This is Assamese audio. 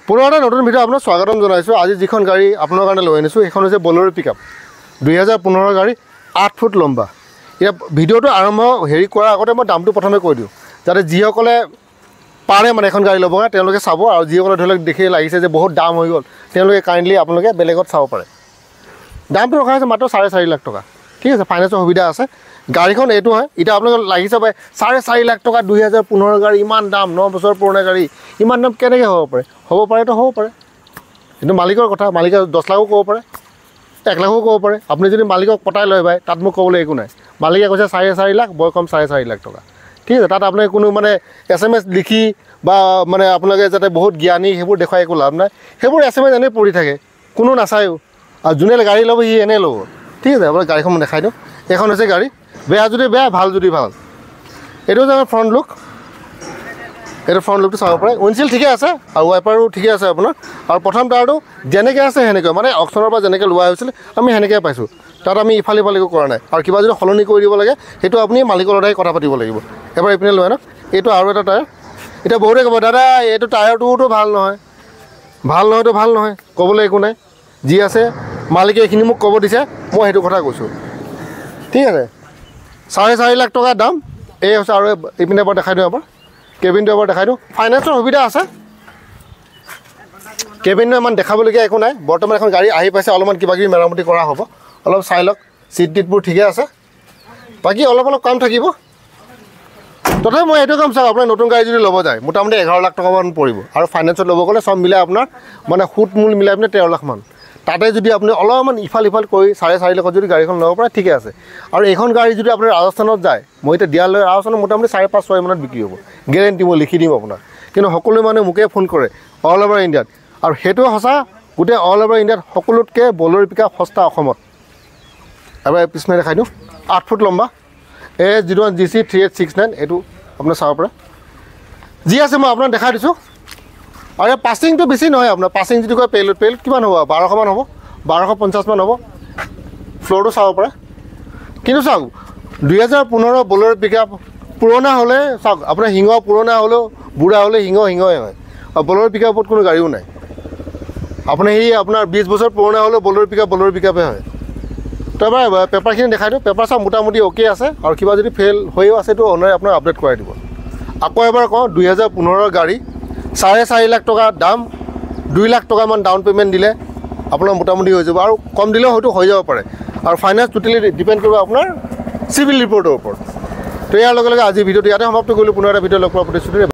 পুনৰটা নতুন ভিডিঅ' আপোনাক স্বাগতম জনাইছোঁ। আজি যিখন গাড়ী আপোনাৰ কাৰণে লৈ আনিছোঁ সেইখন হৈছে বলেৰো পিকআপ 2015 গাড়ী 8 ফুট লম্বা। এতিয়া ভিডিঅ'টো আৰম্ভ কৰাৰ আগতে মই দামটো প্ৰথমে কৈ দিওঁ যাতে যিসকলে পাৰে মানে এখন গাড়ী ল'ব কাৰণে তেওঁলোকে চাব, আৰু যিসকলে ধৰি লওক দেখি লাগিছে যে বহুত দাম হৈ গ'ল তেওঁলোকে কাইণ্ডলি আপোনালোকে বেলেগত চাব পাৰে। দামটো ৰখা হৈছে মাত্ৰ 4.5 লাখ টকা। ঠিক আছে, ফাইনেন্সৰ সুবিধা আছে। গাড়ীখন এইটো হয়, এতিয়া আপোনালোকে লাগিছে পাই 4.5 লাখ টকা 2015 গাড়ী, ইমান দাম, 9 বছৰ পুৰণা গাড়ী, ইমান দাম কেনেকৈ হ'ব পাৰে? হ'ব পাৰেতো হ'ব পাৰে, কিন্তু মালিকৰ কথা। মালিকে 10 লাখো ক'ব পাৰে, 1 লাখো ক'ব পাৰে। আপুনি যদি মালিকক পটাই লয় ভাই, তাত মোক ক'বলৈ একো নাই। মালিকে কৈছে 4.5 লাখ, বৰ কম 4.5 লাখ টকা। ঠিক আছে, তাত আপোনাক কোনো মানে SMS লিখি বা মানে আপোনালোকে যাতে বহুত জ্ঞানী সেইবোৰ দেখুৱাই একো লাভ নাই। সেইবোৰ SMS এনেই পৰি থাকে, কোনো নাচায়ো। আৰু যোনে গাড়ী ল'ব সি এনেই ল'ব। ঠিক আছে, আপোনাক গাড়ীখন মই দেখাই দিওঁ। এইখন হৈছে গাড়ী, বেয়া যদি বেয়া, ভাল যদি ভাল। এইটো হৈছে আমাৰ ফ্ৰণ্ট লুক। এইটো ফ্ৰণ্ট লুকটো চাব পাৰে। উইণ্ডশ্বিল্ড ঠিকে আছে আৰু ৱাইপাৰো ঠিকে আছে আপোনাৰ। আৰু প্ৰথম টায়াৰটো যেনেকৈ আছে সেনেকৈ, মানে অকশ্যনৰ পৰা যেনেকৈ লোৱা হৈছিল আমি সেনেকৈ পাইছোঁ। তাত আমি ইফালে একো কৰা নাই। আৰু কিবা যদি সলনি কৰি দিব লাগে সেইটো আপুনি মালিকৰ লগতে কথা পাতিব লাগিব। এবাৰ এইপিনে লৈ আনক। এইটো আৰু এটা টায়াৰ। এতিয়া বহুতে ক'ব দাদা এইটো টায়াৰটোতো ভাল নহয়, ভাল নহয়তো ভাল নহয়, ক'বলৈ একো নাই। যি আছে মালিকে এইখিনি মোক ক'ব দিছে, মই সেইটো কথা কৈছোঁ। ঠিক আছে, 4.5 লাখ টকা দাম। এই হৈছে আৰু এইপিনে এবাৰ দেখাই দিওঁ। এবাৰ কেবিনটো এবাৰ দেখাই দিওঁ। ফাইনেন্সৰ সুবিধা আছে। কেবিনটো ইমান দেখাবলগীয়া একো নাই। বৰ্তমান এখন গাড়ী আহি পাইছে, অলপমান কিবা কিবি মেৰামতি কৰা হ'ব। অলপ চাই লওক, চিট টিটবোৰ ঠিকে আছে, বাকী অলপ কাম থাকিব। তথাপি মই এইটো কাম চাওক, আপোনাৰ নতুন গাড়ী যদি ল'ব যায় মোটামুটি 11 লাখ টকামান পৰিব। আৰু ফাইনেন্সত ল'ব গ'লে চব মিলাই আপোনাৰ মানে সুত মূল মিলাই পিনে 13 লাখমান। তাতে যদি আপুনি অলপমান ইফাল কৰি 4.5 লাখত যদি গাড়ীখন ল'ব পাৰে ঠিকে আছে। আৰু এইখন গাড়ী যদি আপোনাৰ ৰাজস্থানত যায়, মই এতিয়া দিয়ালৈ ৰাজস্থানত মোটামুটি 4-5-6 মানত বিক্ৰী হ'ব, গেৰেণ্টি মই লিখি দিম আপোনাক। কিন্তু সকলো মানুহে মোকে ফোন কৰে অল অভাৰ ইণ্ডিয়াত, আৰু সেইটোৱে সঁচা। গোটেই অল অভাৰ ইণ্ডিয়াত সকলোতকৈ বলেৰো পিকআপ সস্তা অসমত। এবাৰ পিছনে দেখাই দিওঁ। 8 ফুট লম্বা, AS01 GC 3869। এইটো আপোনাৰ চাব পাৰে। যি আছে মই আপোনাক দেখাই দিছোঁ। আৰু ইয়াৰ পাছিংটো বেছি নহয় আপোনাৰ। পাছিং যদি কয় পেইলোড কিমান হ'ব? 1200 মান হ'ব, 1250 মান হ'ব। ফ্ল'ৰটো চাব পাৰে। কিন্তু চাওক 2015 বলেৰো পিকআপ পুৰণা হ'লে চাওক আপোনাৰ শিঙৰ পুৰণা হ'লেও বুঢ়া হ'লে শিঙই হয়। আৰু বলেৰো পিকআপত কোনো গাড়ীও নাই। আপুনি সেই আপোনাৰ 20 বছৰ পুৰণা হ'লেও বলেৰো পিকআপে হয়। তো এবাৰ পেপাৰখিনি দেখাই দিওঁ। পেপাৰ চাওক মোটামুটি অ'কে আছে, আৰু কিবা যদি ফেইল হৈও আছে এইটো অনাৰে আপোনাক আপডেট কৰাই দিব। আকৌ এবাৰ কওঁ, 2015 গাড়ী, 4.5 লাখ টকা দাম, 2 লাখ টকামান ডাউন পে'মেণ্ট দিলে আপোনাৰ মোটামুটি হৈ যাব, আৰু কম দিলেও হয়তো হৈ যাব পাৰে। আৰু ফাইনেন্স টোটেলি ডিপেণ্ড কৰিব আপোনাৰ চিভিল ৰিপৰ্টৰ ওপৰত। তো ইয়াৰ লগে লগে আজি ভিডিঅ'টো ইয়াতে সমাপ্ত কৰিলোঁ। পুনৰ এটা ভিডিঅ' লগ পোৱাৰ প্ৰতিশ্ৰুতি।